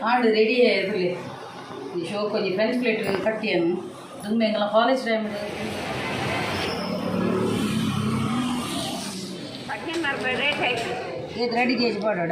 ಆಡು ರೆಡಿ ಆಯ್ತಲ್ಲಿ ಈ ಶೋಕ್ ಒಂಜಿ ಫ್ರೆಂಚ್ ಪ್ಲೇಟ್ ಕಟ್ಟಿಯನ್ನು ದುಂಬೆ ಎಂಗಲ ಕಾಲೇಜ್ ಟೈಮ್ ಇದು ರೆಡಿ ಕೇಜಿ ಪಾಡೋಡ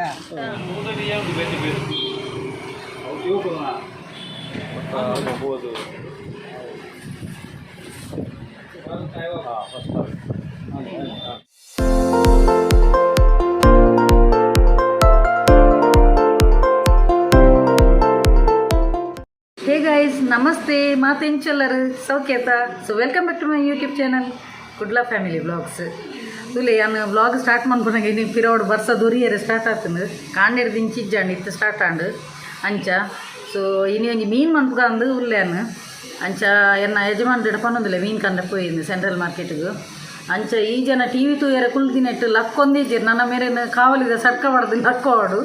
ಹೇ ಗೈಸ್ ನಮಸ್ತೆ ಮಾತೆಂಚಲ್ಲರು ಸೌಖ್ಯತ so welcome back to my YouTube channel Kudla family vlogs ತುಲೆ ನಾನು ವ್ಲಾಗ್ ಸ್ಟಾರ್ಟ್ ಮಾಡ್ಕೊಂಡಾಗ ಇನ್ನು ಪಿರೋಡ್ ಬರ್ಸ ದೊರಿಯರೆ ಸ್ಟಾರ್ಟ್ ಆಗ್ತಂದು ಕಾಂಡೇರು ದಿಂಚಿಜ್ಜಾಂಡು ಇತ್ತು ಸ್ಟಾರ್ಟ್ ಆಂಡು ಅಂಚ ಸೊ ಇನ್ನು ಒಂಜಿ ಮೀನು ಮನ್ಪುಗಂದು ಉಲ್ಲೇನು ಅಂಚ ಎನ್ನ ಯಜಮಾನ್ರ ಪನ್ನೊಂದಿಲ್ಲ ಮೀನು ಕಂಡ ಪೋయింది ಸೆಂಟ್ರಲ್ ಮಾರ್ಕೆಟ್ಗೂ ಅಂಚ ಈ ಜನ ಟಿ ವಿ ತೂಯರ ಕುಳ್ದಿನೆಟ್ಟು ಲಕ್ಕೊಂದಿಜ್ಜರು ನನ್ನ ಮೇಲೆ ಕಾವಲಿದ ಸರ್ಕ ಹೊಡೆದು ಲಕ್ಕೋಡು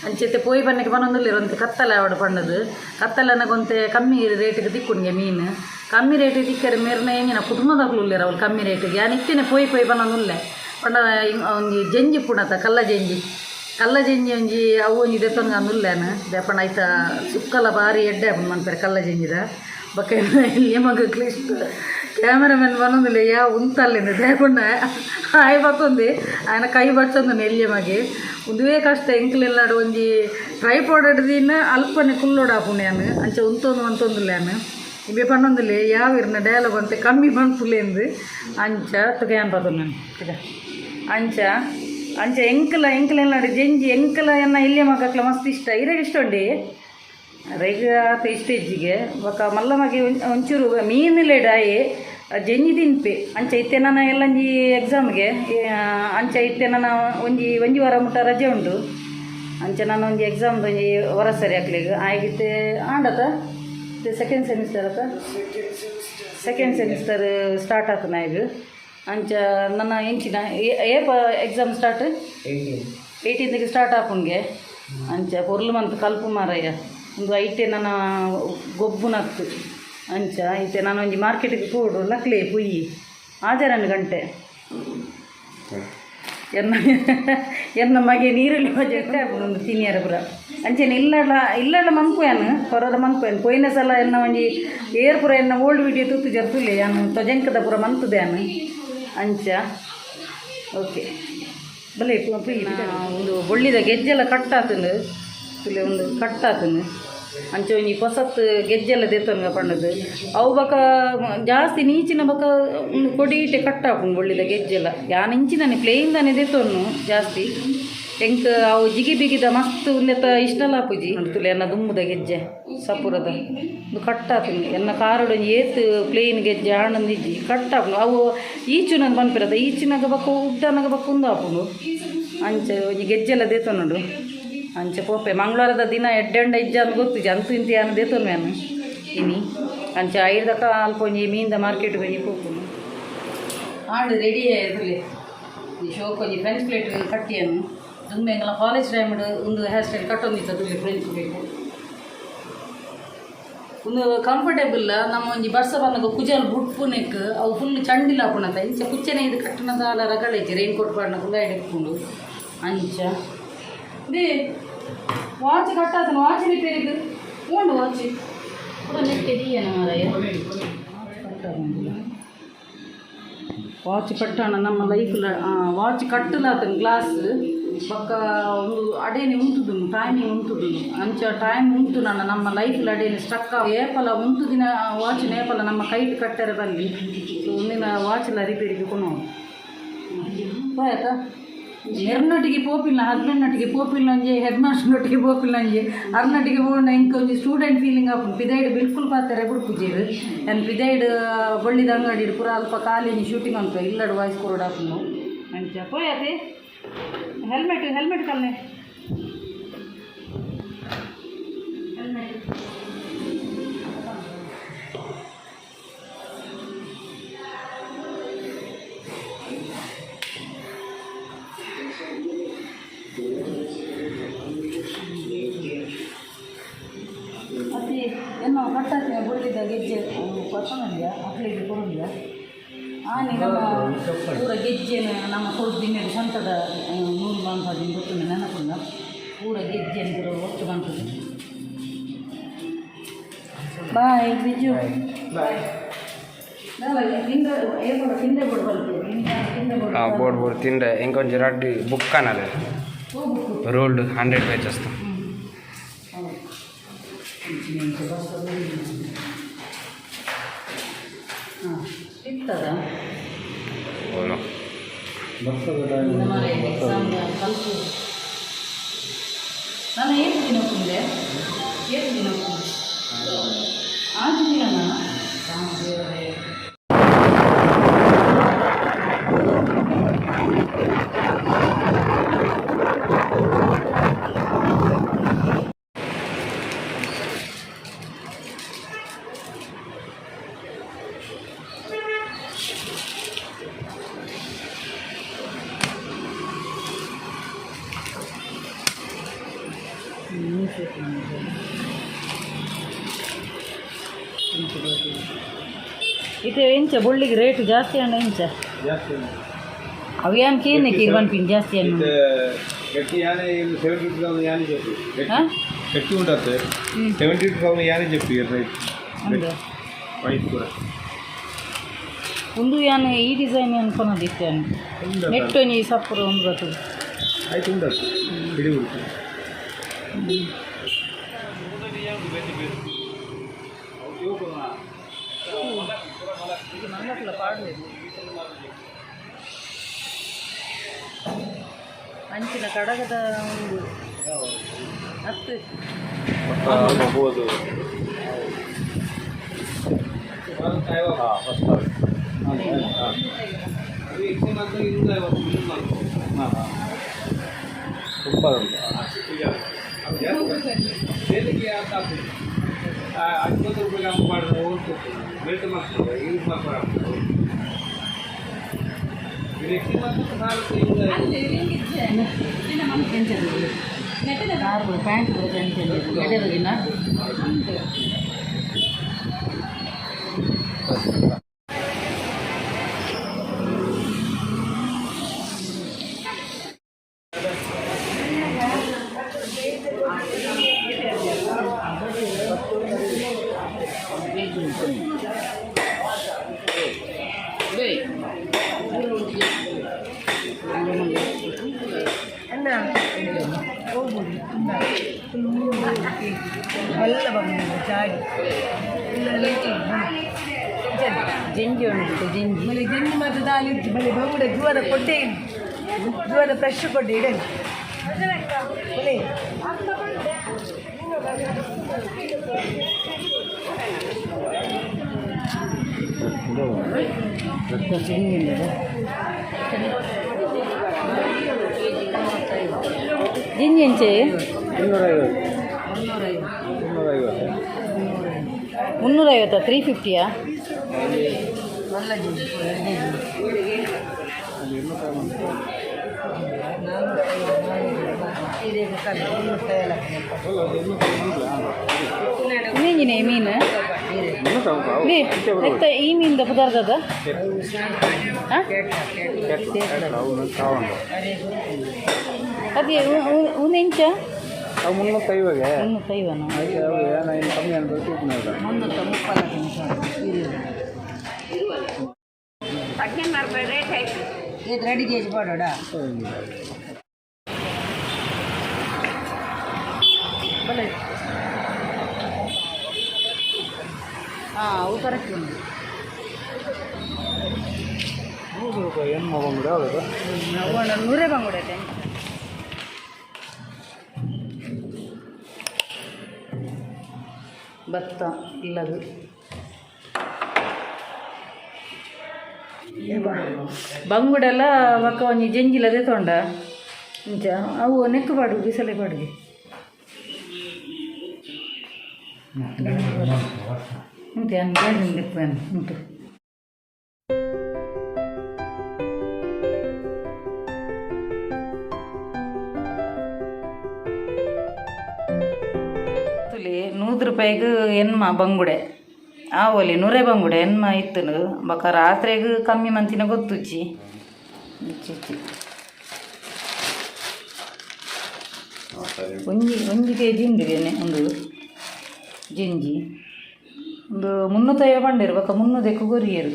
ಅಂಚೆತ್ತೆ ಪೋಯಿ ಬಣ್ಣಕ್ಕೆ ಪನ್ನೊಂದಿಲ್ಲಿರುವಂತೆ ಕತ್ತಲೆ ಆವಡು ಪಣ್ಣದು ಕತ್ತಲೆನಗೊಂತೆ ಕಮ್ಮಿ ರೇಟಿಗೆ ತಿಕ್ಕುಂಗೆ ಮೀನು ಕಮ್ಮಿ ರೇಟಿಗೆ ತಿಕ್ಕರೆ ಮೇರ್ನ ಏನಿನ ಕುಟುಂಬದಾಗಲು ಉಳ್ಳೇರು ಅವ್ರು ಕಮ್ಮಿ ರೇಟಿಗೆ ಯಾನು ಇತ್ತೇನೆ ಪೋಯಿ ಪನ್ನೊಂದುಲ್ಲೆ ಪಂಡ ಒಂಜಿ ಜಂಜಿ ಪುಣತ ಕಲ್ಲ ಜಂಜಿ ಒಂಜಿ ಅವು ಒಂಜಿ ದೆತ್ತೊಂದು ಅಂದುಲ್ಲೇನು ದೇಪಣ್ಣ ಆಯ್ತಾ ಸುಕ್ಕಲ ಭಾರಿ ಎಡ್ಡೆ ಹಾಕೊಂಡು ಮನ್ಪೇರೆ ಕಲ್ಲ ಜಂಜಿದ ಬಕ್ಕ ಇಲ್ಲಿ ಮಗ ಕ್ಲಿಸ್ಟ್ ಕ್ಯಾಮರಾಮನ್ ಬನ್ನೊಂದಿಲ್ಲ ಯಾ ಉಂತಲ್ಲಿಂದ ದೇಪಣ್ಣ ಆಯ್ ಬಕ್ಕೊಂದು ఆయన ಕೈ ಬಚ್ಚೊಂದು ನೆಲ್ಯ ಮಗೆ ಒಂದುವೇ ಕಷ್ಟ ಎಂಕ್ಲೆಲ್ಲಾಡು ಒಂಜಿ ಟ್ರೈಪಾಡ್ ಹಿಡ್ದಿನ ಅಲ್ಪನೆ ಕುಲ್ಲೋಡು ಆಪುಣ್ಯಾನು ಅಂಚೆ ಉಂತೊಂದುಲ್ಲೇನು ಇವೆ ಪನ್ನೊಂದಿಲ್ಲ ಯಾವಿರ್ನ ಡಯಲಾಗ್ ಅಂತೆ ಕಮ್ಮಿ ಮನ್ಪುಲೇಂದು ಅಂಚ ತುಗಯಾನ್ ಬದು ನಾನು ಅಂಚ ಎಂಕಲೆಲ್ಲಾಡು ಜಂಜಿ ಎಂಕಲ ಎನ್ನ ಇಲ್ಲೇ ಮಕ್ಕಳ ಮಸ್ತ್ ಇಷ್ಟ ಇರಾಗ ಇಷ್ಟ ಉಂಡಿ ರೈಗ ಆತ ಇಷ್ಟ ಹೆಜ್ಜಿಗೆ ಬೊಕ್ಕ ಮಲ್ಲ ಮಗೆ ಒಂಚೂರು ಮೀನಿಲೆಡಾಯಿ ಜಂಜಿ ತಿನ್ಪೆ ಅಂಚ ಇತ್ತೆ ನಾನು ಎಲ್ಲಂಜಿ ಎಕ್ಸಾಮ್ಗೆ ಅಂಚ ಇತ್ತೆ ನಾನು ಒಂಜಿ ವಾರ ಮುಟ್ಟ ರಜೆ ಉಂಟು ಅಂಚೆ ನಾನು ಒಂಜಿ ಎಕ್ಸಾಮ್ದು ಒಂಜಿ ವರ ಸರಿ ಹಾಕ್ಲಿಕ್ಕೆ ಆಗಿತ್ತೆ ಆಂಡತ ಸೆಕೆಂಡ್ ಸೆಮಿಸ್ಟರ್ ಸ್ಟಾರ್ಟ್ ಆತನ ಈಗ ಅಂಚ ನನ್ನ ಎಂಚಿನ ಏಪ ಎಕ್ಸಾಮ್ ಸ್ಟಾರ್ಟ್ 18ಗೆ ಸ್ಟಾರ್ಟ್ ಆಪುನ್ಗೆ ಅಂಚ ಪೊರ್ಲು ಮಂತ್ ಕಲ್ಪು ಮಾರಯ್ಯ ಒಂದು ಐಟೆ ನನ್ನ ಗೊಬ್ಬುನತ್ತು ಅಂಚ ಐತೆ ನಾನು ಒಂಜಿ ಮಾರ್ಕೆಟಿಗೆ ಕೂಡು ಲಕ್ಲೆ ಪುಯ್ಯಿ ಆಜಾರನ್ನು ಗಂಟೆ ಎನ್ನ ಮಗೆ ನೀರಲ್ಲಿ ಮಜೆ ಒಂದು ತಿನ್ನಿಯರ ಪುರ ಅಂಚೆನ ಇಲ್ಲಡ ಮನ್ಪುಯಾನು ಹೊರದ ಮನ್ಪುಯಾನು ಪೋಯಿನ ಸಲ ಎನ್ನ ಒಂಜಿ ಏರ್ ಪುರ ಎನ್ನ ಓಲ್ಡ್ ವಿಡಿಯೋ ತೂತು ಜರ್ತುಲೆ ಯಾನು ತೊಜಂಕದ ಪುರ ಮಂತುದ್ಯಾನು ಅಂಚ ಓಕೆ ಬಲೆ ಪುಯ್ಯಿ ಒಂದು ಬೊಳ್ಳಿದ ಗೆಜ್ಜೆಲ್ಲ ಕಟ್ಟಾತನು ತುಲೆ ಒಂದು ಕಟ್ಟಾತನು ಅಂಚೆ ಒಂಜಿ ಹೊಸತ್ತು ಗೆಜ್ಜೆಲ್ಲ ದೆತ್ತೊನ್ಗ ಪಣ್ಣದು ಅವು ಬಕ ಜಾಸ್ತಿ ನೀಚಿನ ಬಕ ಒಂದು ಕೊಡೀಟೆ ಕಟ್ಟಾಪುಂಡು ಬೊಳ್ಳಿದ ಗೆಜ್ಜೆಲ್ಲ ಯಾನ್ ಇಂಚಿನ ಪ್ಲೇಯಿಂದಾನೆ ದೆತ್ತೊನ್ನು ಜಾಸ್ತಿ ಎಂಕ್ ಅವು ಜಿಗಿ ಬಿಗಿದ ಮಸ್ತ್ ಉಲ್ಲೆತ ಇಷ್ಟಲ್ಲ ಪೂಜಿ ತುಲೆ ಎನ್ನ ದುಂಬುದ ಗೆಜ್ಜೆ ಸಪುರದ ಒಂದು ಕಟ್ಟಾಪುಂಡು ಎನ್ನ ಕಾರಡು ಏತ್ ಪ್ಲೇನ್ ಗೆಜ್ಜೆ ಆಣಂದಿಜ್ಜಿ ಕಟ್ಟಾಪುಂಡು ಅವು ಈಚುನದು ಪನ್ಪಿರದ ಈಚಿನಾಗ ಬಕ್ಕ ಉದ್ದನಾಗ ಬಕ್ಕ ಉಂದು ಆಪುಂಡು ಅಂಚೆ ಒಂಜಿ ಗೆಜ್ಜೆಲ್ಲ ದೆತ್ತೊನ್ನುಡು ಅಂಚೆ ಪೋಪೆ ಮಂಗಳವಾರದ ದಿನ ಎಡ್ಡೆಂಡ ಇಜ್ಜ ಅಂತ ಗೊತ್ತಿಜ್ಜಿ ಅಂತೂ ಇಂತಿ ಅನ್ನ ದೇತೋನು ಮ್ಯಾನು ಇನಿ ಅಂಚೆ ಐದಕ್ಕ ಅಲ್ಪ ಒಂಜಿ ಮೀನ್ದ ಮಾರ್ಕೆಟ್ಗೆ ಒಂಜಿ ಪೋಪುನು ಆಡು ರೆಡಿ ಆಯ್ತಲ್ಲಿ ಈ ಶೋಕ್ ಒಂಜಿ ಫ್ರೆಂಚ್ ಪ್ಲೇಟ್ ಕಟ್ಟಿಯನ್ನು ದುಂಬೆ ಎಂಗಲ ಕಾಲೇಜ್ ಟೈಮ್ ಒಂದು ಹೇರ್ ಸ್ಟೈಲ್ ಕಟ್ಟೊಂದಿತ್ತು ಅದುಲ್ಲಿ ಫ್ರೆಂಚ್ ಪ್ಲೇಟ್ ಒಂದು ಕಂಫರ್ಟೇಬಲ್ ನಮ್ಮ ಒಂಜಿ ಬರ್ಸ ಬನ್ನಗ ಕುಜಲ್ ಬುಟ್ಪುನೆಕ್ ಅವು ಫುಲ್ ಚಂಡಿಲ್ಲ ಆಪುಣತ ಇಂಚ ಕುಚ್ಚನೆ ಇದು ಕಟ್ಟಣದ ಅಲ್ಲ ರಗಳೆಜ್ಜಿ ರೈನ್ ಕೋಟ್ ಪಾಡ್ನ ಕುಂಗಾಯ್ಡ್ ಎಕ್ಕೊಂಡು ಅಂಚ ದೇ ವಾಚ್ ಕಟ್ಟಾತನು ವಾಚ್ ರಿಪೇರಿಗೆ ಉಂಡು ವಾಚ್ ಕೂಡ ನೆಟ್ಟಿದೀಯನ ಮಾರಾಯ ವಾಚ್ ಕಟ್ಟೋಣ ನಮ್ಮ ಲೈಫ್ಲ ವಾಚ್ ಕಟ್ಟಲಾತನು ಗ್ಲಾಸ್ ಪಕ್ಕ ಒಂದು ಅಡೇನೆ ಉಂಟುದು ಟೈಮಿಂಗ್ ಉಂಟುದು ಅಂಚ ಟೈಮ್ ಉಂಟು ನಮ್ಮ ಲೈಫ್ಲ ಅಡೇನೆ ಸ್ಟಕ್ ಏಪಲ ಉಂಟು ದಿನ ವಾಚ್ ನೇಪಲ ನಮ್ಮ ಕೈಟ್ ಕಟ್ಟರೆ ಬಲ್ಲಿ ಸೊ ಒಂದಿನ ವಾಚೆಲ್ಲ ರಿಪೇರಿಗೆ ಕೊನೋ ಆಯ್ತಾ ಎರನೊಟ್ಟಿಗೆ ಪೋಪಿಲ್ಲ ಹಸ್ಬೆಂಡ್ನೊಟ್ಟಿಗೆ ಪೋಪಿಲ್ಲ ಒಂಜಿ ಹೆಡ್ ಮಾಸ್ಟರ್ನೊಟ್ಟಿಗೆ ಪೋಪಿಲ್ಲ ಒಂಜಿ ಅರ್ನೊಟ್ಟಿಗೆ ಹೋಗೋಣ ಇಂಕ ಒಂಜಿ ಸ್ಟೂಡೆಂಟ್ ಫೀಲಿಂಗ್ ಆಪುಂಡು ಪಿದೈಡ್ ಬಿಲ್ಕುಲ್ ಪಾತಾರೆ ಬುಡ್ಪುಜೀರು ಏನು ಪಿದೈಡ್ ಬೊಳ್ಳಿದ ಅಂಗಡಿ ಪೂರ ಅಲ್ಪ ಕಾಲಿನ ಶೂಟಿಂಗ್ ಅಂತ ಇಲ್ಲಡು ವಾಯ್ಸ್ ಕೊರೋಡು ಆಪುಂಡು ಅಂಚ ಪೋಯತೆ ಹೆಲ್ಮೆಟ್ ಕಲ್ಲೆ ಏನೋ ಕಟ್ಟಾಕ್ತೀವಿ ಬೊಳ್ಳಿದ ಗೆಜ್ಜೆ ಕೊತ್ತಂಬರಿಯ ಅಕ್ಲಿಗೆ ಕೊಡೋದಿಲ್ಲ ಆನೆ ನಮ್ಮ ಪೂರ ಗೆಜ್ಜೆನ ನಮ್ಮ ಕೊಡುದು ಇನ್ನೇನು ಸಂತದ ನೂರು ಬಾಂಪದಿಂದ ಗೊತ್ತಿಲ್ಲ ನೆನಪುಂಡ ಪೂರ ಗೆಜ್ಜೆನ ಒಟ್ಟು ಬಂತದ್ದು ಬಾಯ್ ಬಿಜು ಬಾಯ್ ಬೋರ್ಡ್ తిండే ఇంకొంచెం రెడ్డి బుక్ అనాలి రోల్డ్ 100 పేజెస్ ಸಿಗ್ತದಾ అవును ನಾನು ಏನು ತಿನ್ನೋಕಿಂದೆ ಏನು ತಿನ್ನೋಕಿಂದೆ ಆರು ದಿನನಾ इथे इंच बोलली रेट जास्ती आहे ना इंच अవి आणखी नाही की वन पिन जास्ती आहे గట్టి యానే 72,000 యానే చెప్పి గట్టి ఉండదు 72,000 యానే చెప్పి రైట్ వైట్ కూడా ಒಂದು ಯಾನೆ ಈ ಡಿಸೈನ್ ಅನ್ಕೊಳೋದಿತ್ತು ನೆಟ್ಟು ನೀ ಸಪ್ಪರು ಒಂದು ಬರ್ತದೆ ಆಯ್ತು ఉండదు ಬಿಡಿ ಬಿಡ್ತು ಮಂಗಟ್ಲ ಪಾಡಲಿ ಅಂಚಿನ ಕಡಗದ ಒಂದು 10 ಹೋಗೋದು ಸೂಪರ್ ₹50 ಕಮ್ಮಿ ಮಾಡಿದ್ರೆ ಹೋಗ್ತದೆ ರೇಟ್ ಮಾಡ್ತದೆ ಯೂಸ್ ಮಾಡ್ತಾರೆ ಪ್ಯಾಂಟ್ ದಿನ ಎಲ್ಲ ಬಂದು ಚಾಡಿ ಜಂಜಿ ಉಂಟು ಜಂಜಿ ಮಳೆ ಜಂಜಿ ಮತ್ತು ದಾಲಿತ್ತು ಮಳೆ ಬಗುಡೆ ಜೋರ ಕೊಟ್ಟೆ ಜೋರ ಫ್ರೆಶ್ ಕೊಟ್ಟೆ ಇಡಲಿ ಜಿಂಜಿ ಎಂಚೆ 350 350ಯಾ നല്ല ಜಿಂಜಿ ಮೀನಿನ ಮೀನು ಈ ಮೀನಿಂದ ಪದಾರ್ಥದ ಅದೇ ಒಂದು ಇಂಚ 350 ಕಮ್ಮಿ ಅನ್ಬೇಕು 330 ರೇಟ್ ಆಯ್ತು ಇದು ರೆಡಿ ಕೇಜಿ ಮಾಡೋಡ ಹಾಂ ಅವು ಕರೆಕ್ಟ್ ಉಂಟು ₹100 ಏನು ಬಂಗುಡೆ ಹೌದು 100 ಬಂಗುಡೆ ಭತ್ತ ಇಲ್ಲದು ಬಂಗುಡೆಲ್ಲ ಒಕ್ಕ ಒಂಜಿ ಜಂಜಿಲದೆ ತೊಂಡ ಇಂಚ ಅವು ನೆಕ್ಕು ಪಾಡು ಬಿಸಲೆ ಪಾಡಿಗೆ ಉಂಟು ಉಂಟು ₹100 ಎನ್ಮ ಬಂಗುಡೆ ಆ ಒಲಿ 100 ಬಂಗುಡೆ ಎನ್ಮ ಇತ್ತು ಬಕ ರಾತ್ರಿಗೂ ಕಮ್ಮಿ ಮಂತಿನ ಗೊತ್ತುಚ್ಚಿ ಒಂಜಿ ಕೆಜಿ ಉಂಡು ಒಂದು ಜಿಂಜಿ ಒಂದು 350 ಬಂಡಿರು 300 ಕೊರಿಯರು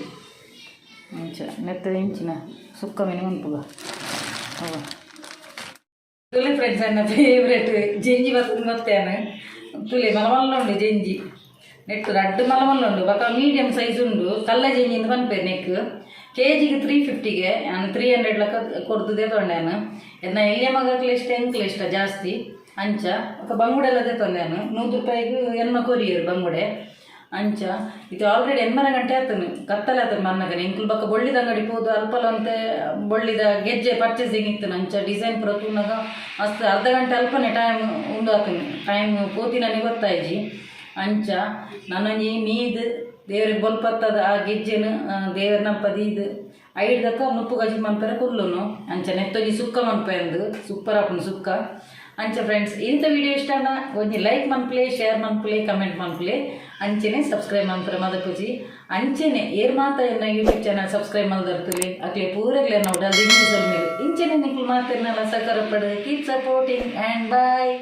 ಇಂಚ ನೆತ್ತ ಇಂಚಿನ ಸುಕ್ಕ ಮೀನು ಉಂಟುಗ ಅವ ತುಲೆ ಫ್ರೆಂಡ್ಸ್ ನನ್ನ ಫೇವ್ರೇಟ್ ಜೆಂಜಿ ಮತ್ತೇನು ತುಲೆ ಮಲಮಲ್ಲ ಉಂಡು ಜೆಂಜಿ ನೆಟ್ಟು ರಡ್ಡು ಮಲಮಲ್ಲ ಉಂಡು ಬಕ ಮೀಡಿಯಮ್ ಸೈಜ್ ಉಂಡು ಕಲ್ಲ ಜೆಂಜಿಂದ ಪನ್ಪೇರು ನೆಕ್ ಕೆಜಿಗೆ 350ಗೆ ನಾನು 300 ಲಕ್ಕ ಕೊಡ್ತದೆ ತೊಂಡೇನು ಎನ್ನ ಎಲ್ಲಿಯ ಮಗಕ್ಲೆ ಇಷ್ಟ ಎಂಕ್ಲೆ ಇಷ್ಟ ಜಾಸ್ತಿ ಅಂಚ ಬಂಗುಡೆಲ್ಲದೆ ತೊಂದೇನು 100 ರೂಪಾಯಿಗೆ ಎನ್ನ ಕೊರಿಯರು ಬಂಗುಡೆ ಅಂಚ ಇದು ಆಲ್ರೆಡಿ 8 ಗಂಟೆ ಆತನು ಕತ್ತಲೆ ಆತನು ಮನ್ನಗನ ಇಂಕ್ಲು ಬಕ್ಕ ಬೊಳ್ಳಿದ ಅಂಗಡಿ ಹೋದು ಅಲ್ಪಲಂತೆ ಬೊಳ್ಳಿದ ಗೆಜ್ಜೆ ಪರ್ಚೇಸಿಂಗ್ ಇತ್ತು ಅಂಚ ಡಿಸೈನ್ ಪುರ ತೂನಾಗ ಮಸ್ತ್ ಅರ್ಧ ಗಂಟೆ ಅಲ್ಪನೆ ಟೈಮ್ ಉಂಡು ಆತನು ಟೈಮ್ ಪೋತಿನ ಗೊತ್ತಾಯ್ಜಿ ಅಂಚ ನನಗೆ ಮೀದು ದೇವ್ರಿಗೆ ಬಲ್ಪತ್ತದ ಆ ಗೆಜ್ಜೆನು ದೇವ್ರ ನಂಪದಿ ಇದು ಐಡ್ದಕ್ಕ ನುಪ್ಪು ಗಜಿ ಮನ್ಪೆರ ಕುಲ್ಲುನು ಅಂಚ ನೆತ್ತೊಜಿ ಸುಕ್ಕ ಮನ್ಪೆಂದು ಸೂಪರ್ ಆಪುಂಡು ಸುಕ್ಕ ಅಂಚ ಫ್ರೆಂಡ್ಸ್ ಇಂಥ ವಿಡಿಯೋ ಇಷ್ಟನ ಒಂಜಿ ಲೈಕ್ ಮನ್ಪ್ಲೆ ಶೇರ್ ಮನ್ಪ್ಲೆ ಕಮೆಂಟ್ ಮನ್ಪ್ಲೆ ಅಂಚೆನೆ ಸಬ್ಸ್ಕ್ರೈಬ್ ಮನ್ಪರೆ ಮದಪುಜಿ ಅಂಚೆನೆ ಏರ್ ಮಾತ ಎನ್ನ ಯೂಟ್ಯೂಬ್ ಚಾನಲ್ ಸಬ್ಸ್ಕ್ರೈಬ್ ಮಲ್ದರ್ತಲಿ ಅಕ್ಲೆ ಪೂರಗ್ಲೆ ನಾವು ಡಲ್ ಇಂಚಿಸಲ್ ಮೇಲೆ ಇಂಚೆನೆ ನಿಕ್ಲು ಮಾತೇನಲ್ಲ ಸಕರ ಪಡ ಕೀಪ್ ಸಪೋರ್ಟಿಂಗ್ ಆ್ಯಂಡ್ ಬಾಯ್.